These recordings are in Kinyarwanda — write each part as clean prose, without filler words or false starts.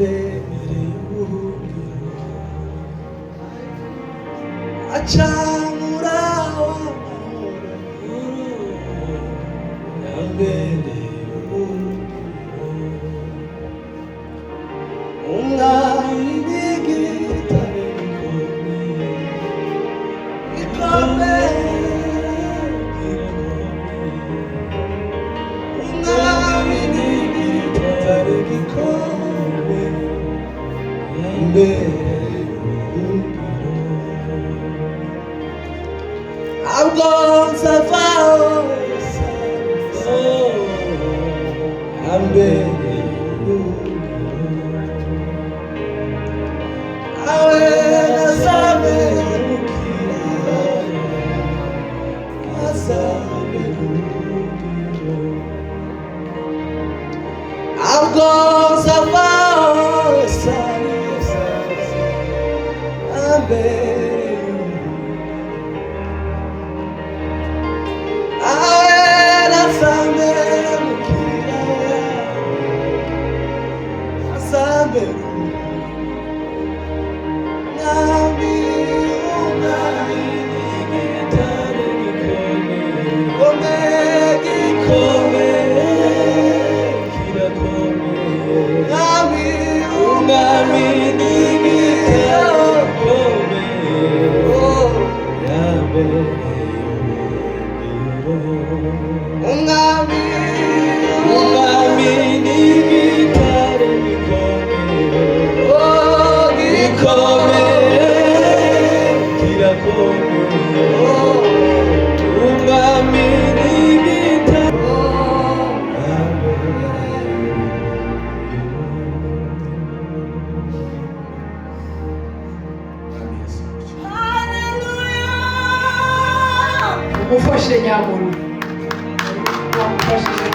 yambereye ubuhungiro, acamura w'amahoro, yambereye ubuhungiro, umwami n'igitare gikomeye, gikomeye, umwami n'igitare gikomeye, yambereye ubuhungiro. Ntabwo nzavaho yambereye ubuhungiro, awe azamperukira, azamperukira. Ntabwo nzavaho yambereye umufashe nyamuru wamufashije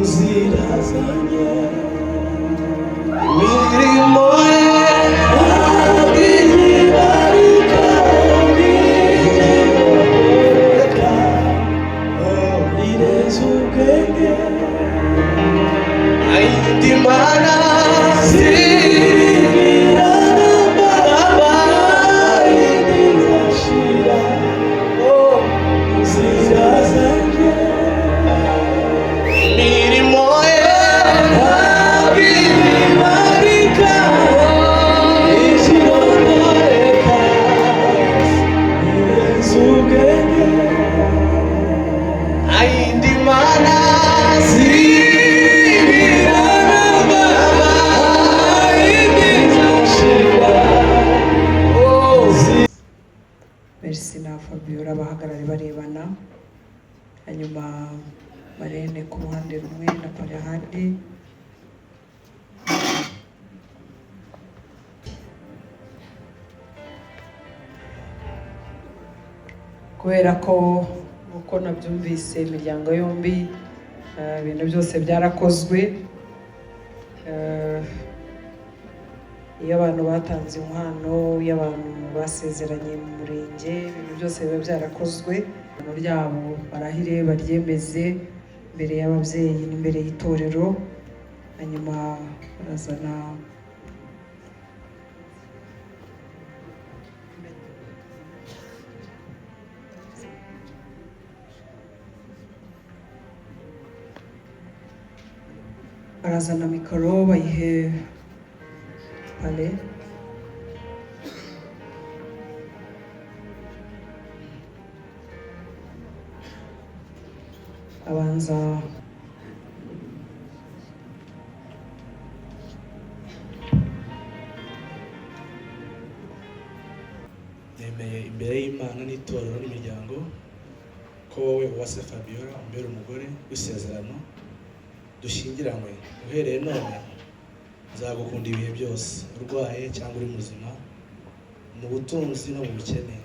uzirazanye imirimo Merci na Fabiola bahagarare barebana, hanyuma Marene ku ruhande rumwe na Pari ahandi. Kubera ko uko nabyumvise imiryango yombi ibintu byose byarakozwe, iyo abantu batanze inkwano, iyo abantu basezeranye mu murenge, ibintu byose biba byarakozwe. Ibintu ryabo barahire baryemeze imbere y'ababyeyi n'imbere y'itorero, hanyuma barazana mikoro bayihe Pale. Abanza nemeye imbere y'Imana n'itorero n'imiryango ko wowe Uwase Fabiola umbera umugore w'isezerano, dushyingiranywe uhereye none nzagukunda ibihe byose, urwaye cyangwa uri muzima, mu butunzi no mu bukene,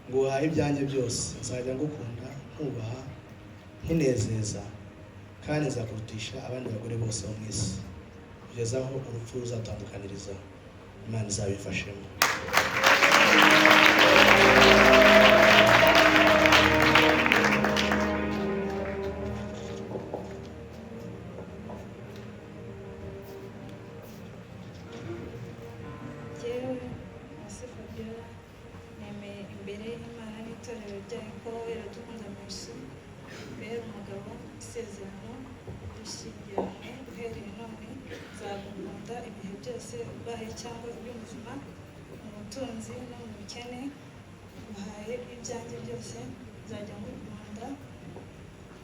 nguhaye ibyanjye byose, nzajya ngukunda nkubaha nkinezeza, kandi nzakurutisha abandi bagore bose bo mu isi, kugeza aho urupfu ruzatandukaniriza. Imana izabifashemo. bijyanye ko Iradukunda Mercy mbere umugabo isezerano dushyingiranywe uhereye none nzagukunda ibihe byose ubaye cyangwa iby'ubuzima mu butunzi no mu bukene uhaye ibyanjye byose nzajya ngukunda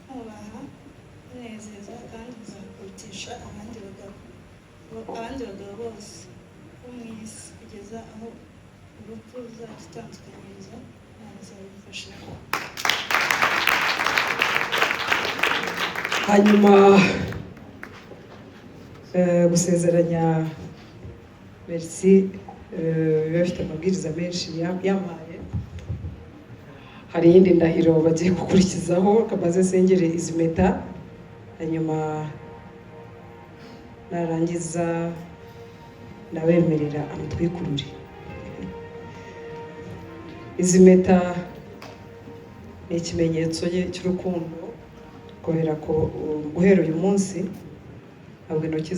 nkubaha unezeza kandi nzakurutisha abandi bagabo bose bo mu isi kugeza aho urupfu ruzadutandukanyiriza nazabifasha. hanyuma gusezeranya Merci biba bifite amabwiriza menshi yampaye. Hari iyindi ndahiro bagiye gukurikizaho kamaze sengere izi mpeta, hanyuma narangiza nabemerera amatwikurure. Izi mpeta ni ikimenyetso cy'urukundo, kubera ko guhera uyu munsi ntabwo intoki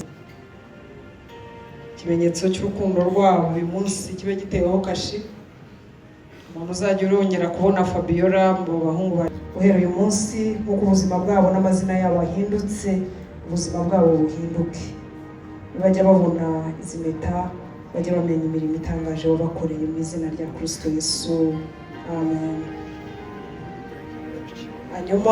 ikimenyetso cy'urukundo rwabo uyu munsi kibe giteweho kashi. Umuntu uzajya urongera kubona Fabiola mu bahungu guhera uyu munsi, nk'uko ubuzima bwabo n'amazina yabo ahindutse, ubuzima bwabo buhinduke. Bajya babona izi mpeta bajya bamenya imirimo itangaje wabakoreye mu izina rya Kristo Yesu, amen. Hanyuma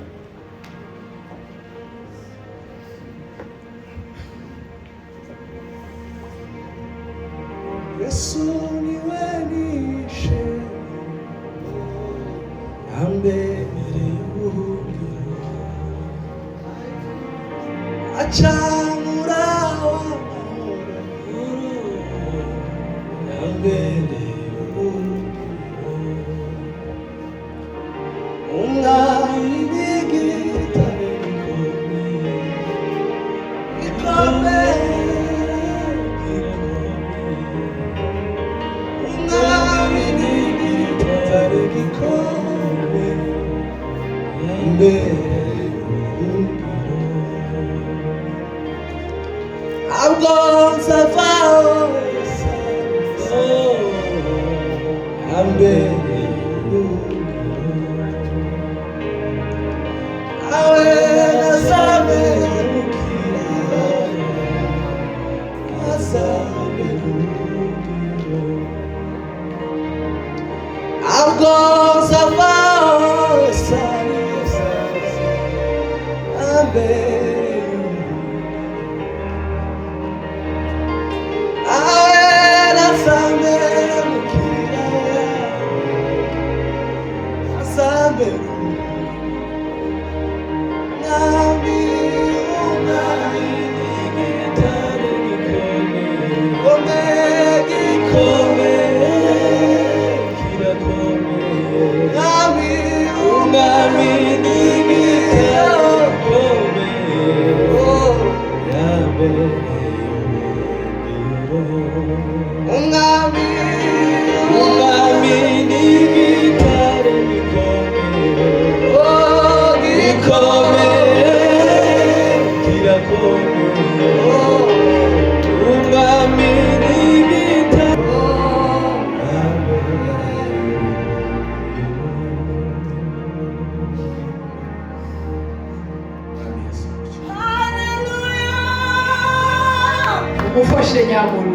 Yesu niwe nishe ambereye ubuhungiro, acangura w'amahoro ambereye ubuhungiro, umwami w'igitare gikomeye I'm going so far, I'm begging you. I will I'm going so far, I'm begging you. Ufashe nyamuru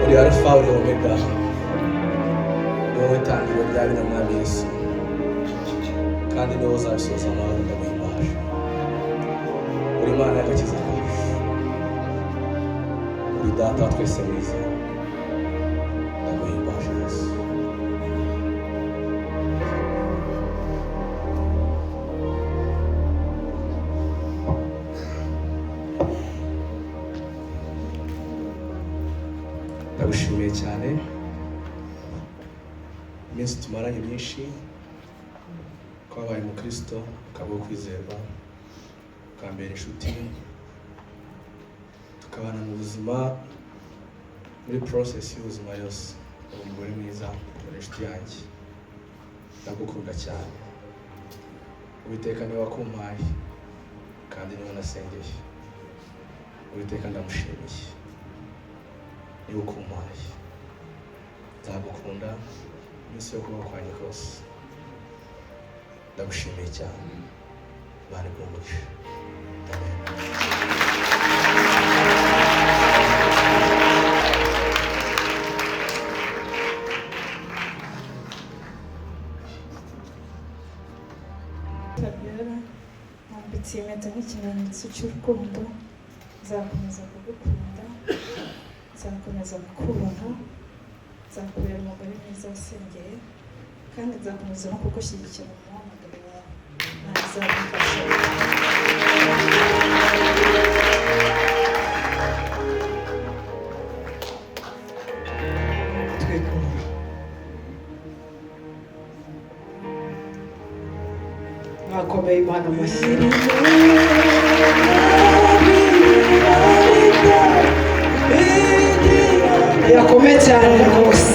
uri Alpha uri Omega, ni wowe tangiriro rya bino mwami Yesu, kandi ni wowe uzabisoza amahoro. Ndaguhimbaje, uri Imana y'agakiza kacu, uri Data wa twese mwiza. Ndaguhimbaje Yesu. Ndagushimiye cyane iminsi tumaranye myinshi, ko wabaye umukristo ukaba wo kwizerwa, ukambera inshuti, tukabana mu buzima, muri process y'ubuzima yose. Uri umugore mwiza, uri inshuti yanjye, ndagukunda cyane. Uwiteka niwe wakumpaye kandi niwe nasengeye. Uwiteka ndamushimiye, niwe ukumpaye. Nzagukunda iminsi yo kubaho kwanjye kose. Ndagushimiye cyane, Imana igumugishe. Fabiola, mwambitse impeta nk'ikimenyetso cy'urukundo. Nzakomeza kugukunda, nzakomeza kukubaha, nzakubera umugore mwiza wasengeye, kandi nzakomeza no kugushyigikira mu muhamagaro wawe. Ntazagufasha. Mwakomeye Imana amashyi. Yakomeye cyane rwose.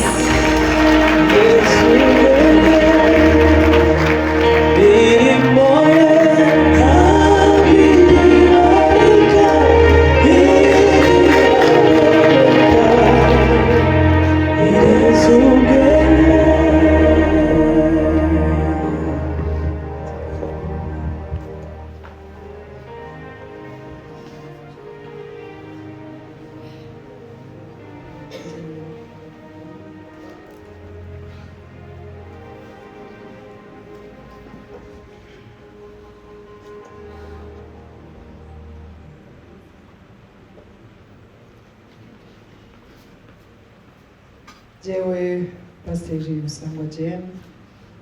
Jewe Pasiteri Busangwa Jane,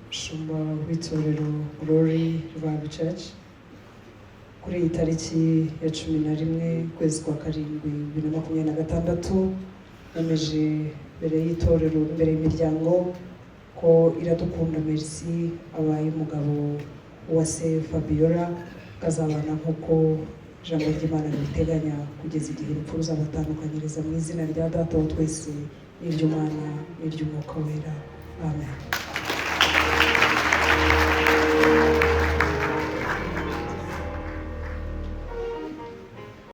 umushumba w'itorero Glory Revival Church, kuri iyi tariki ya 11 ukwezi kwa karindwi 2026, yemeje mbere y'itorero, imbere y'imiryango, ko Iradukunda Merci abaye umugabo wa se Fabiola, kazabana nk'uko ijambo ry'Imana ribiteganya kugeza igihe urupfu ruzabatandukanyiriza, mu izina rya Data wa twese, n'iry'Umwana, n'iry'Umwuka Wera. Amen.